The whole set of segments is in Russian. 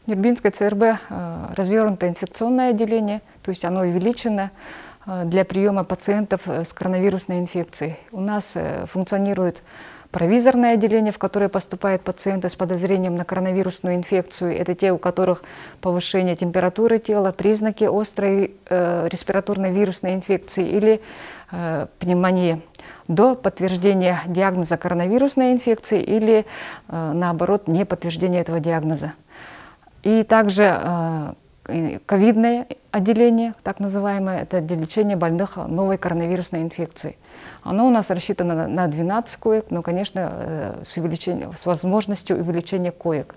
В Нербинской ЦРБ развернуто инфекционное отделение, то есть оно увеличено для приема пациентов с коронавирусной инфекцией. У нас функционирует провизорное отделение, в которое поступают пациенты с подозрением на коронавирусную инфекцию. Это те, у которых повышение температуры тела, признаки острой респираторной вирусной инфекции или пневмонии до подтверждения диагноза коронавирусной инфекции или, наоборот, не подтверждения этого диагноза. И также ковидное отделение, так называемое, это для лечения больных новой коронавирусной инфекцией. Оно у нас рассчитано на 12 коек, но, конечно, с возможностью увеличения коек.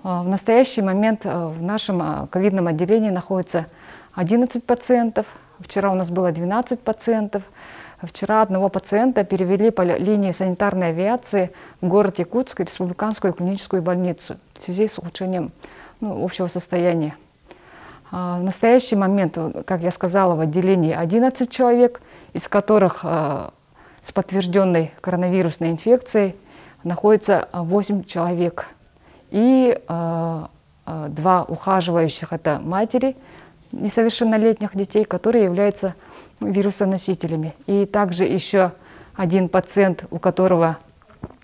В настоящий момент в нашем ковидном отделении находится 11 пациентов. Вчера у нас было 12 пациентов. Вчера одного пациента перевели по линии санитарной авиации в город Якутск, республиканскую клиническую больницу в связи с ухудшением общего состояния. В настоящий момент, как я сказала, в отделении 11 человек, из которых с подтвержденной коронавирусной инфекцией находится 8 человек. И 2 ухаживающих – это матери несовершеннолетних детей, которые являются вирусоносителями. И также еще один пациент, у которого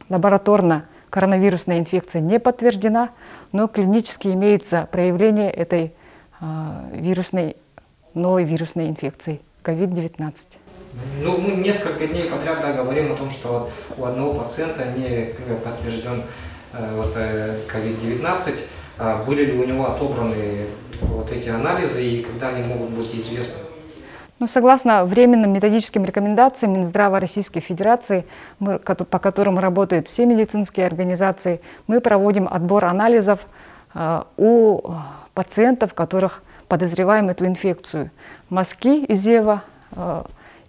лабораторно коронавирусная инфекция не подтверждена, но клинически имеются проявления этой новой вирусной инфекции COVID-19. Ну, мы несколько дней подряд говорим о том, что у одного пациента не подтвержден COVID-19. Были ли у него отобраны эти анализы и когда они могут быть известны? Согласно временным методическим рекомендациям Минздрава Российской Федерации, по которым работают все медицинские организации, мы проводим отбор анализов у пациентов, которых подозреваем эту инфекцию, мазки из ЗЕВа,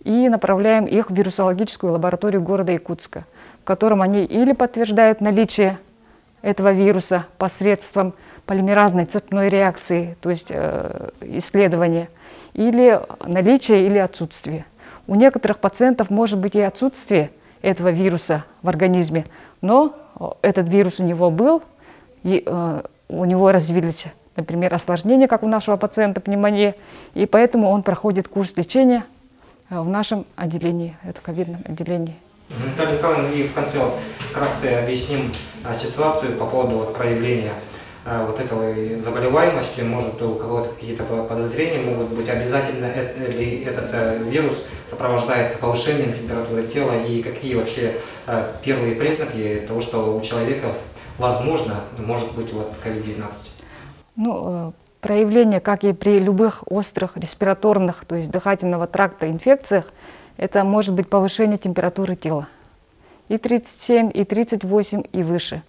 и направляем их в вирусологическую лабораторию города Якутска, в котором они или подтверждают наличие этого вируса посредством полимеразной цепной реакции, то есть исследования, или наличие или отсутствие. У некоторых пациентов может быть и отсутствие этого вируса в организме, но этот вирус у него был, и у него развились, например, осложнения, как у нашего пациента пневмония, и поэтому он проходит курс лечения в нашем отделении, это ковидном отделении. Наталья Николаевна, и в конце вкратце объясним ситуацию по поводу проявления этой заболеваемости. Может, у кого-то какие-то подозрения могут быть, обязательно ли этот вирус сопровождается повышением температуры тела, и какие вообще первые признаки того, что у человека, возможно, может быть COVID-19? Проявление, как и при любых острых респираторных, то есть дыхательного тракта инфекциях, это может быть повышение температуры тела. И 37, и 38, и выше.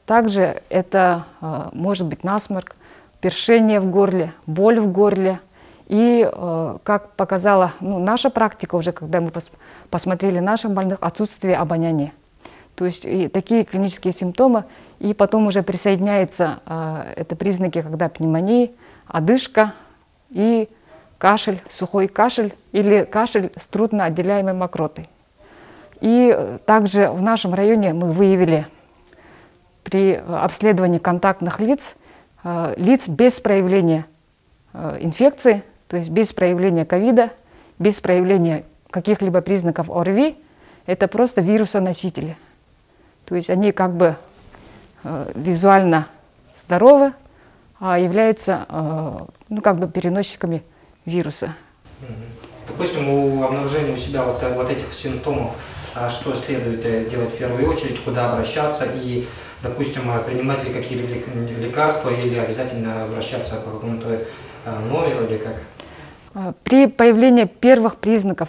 Также это может быть насморк, першение в горле, боль в горле. И, как показала наша практика уже, когда мы посмотрели наших больных, отсутствие обоняния. То есть и такие клинические симптомы. И потом уже присоединяются это признаки, когда пневмония, одышка и кашель, сухой кашель или кашель с трудно отделяемой мокротой. И также в нашем районе мы выявили при обследовании контактных лиц, лиц без проявления инфекции, то есть без проявления ковида, без проявления каких-либо признаков ОРВИ, это просто вирусоносители. То есть они как бы визуально здоровы, а являются переносчиками вируса. Допустим, у обнаружения у себя вот этих симптомов, что следует делать в первую очередь, куда обращаться и, допустим, принимать ли какие-либо лекарства или обязательно обращаться по какому-то номеру или как? При появлении первых признаков,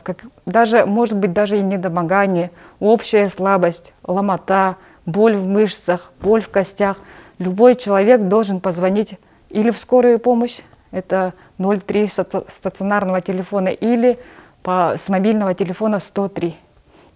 может быть даже и недомогание, общая слабость, ломота, боль в мышцах, боль в костях, любой человек должен позвонить или в скорую помощь, это 03 стационарного телефона, или с мобильного телефона 103.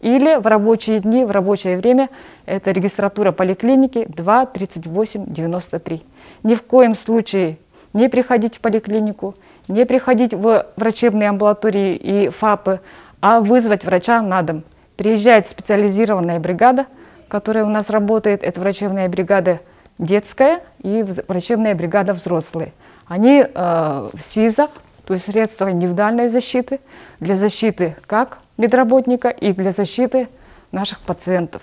Или в рабочие дни, в рабочее время, это регистратура поликлиники 2 38 93. Ни в коем случае не приходить в поликлинику, не приходить в врачебные амбулатории и ФАПы, а вызвать врача на дом. Приезжает специализированная бригада, которая у нас работает, это врачебная бригада детская и врачебная бригада взрослые. Они в СИЗах, то есть средства индивидуальной защиты, для защиты как медработника и для защиты наших пациентов.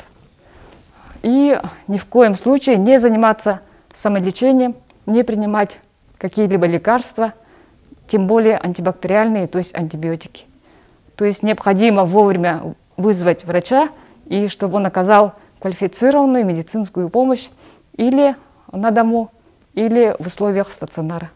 И ни в коем случае не заниматься самолечением, не принимать какие-либо лекарства, тем более антибактериальные, то есть антибиотики. То есть необходимо вовремя вызвать врача, и чтобы он оказал квалифицированную медицинскую помощь или на дому, или в условиях стационара.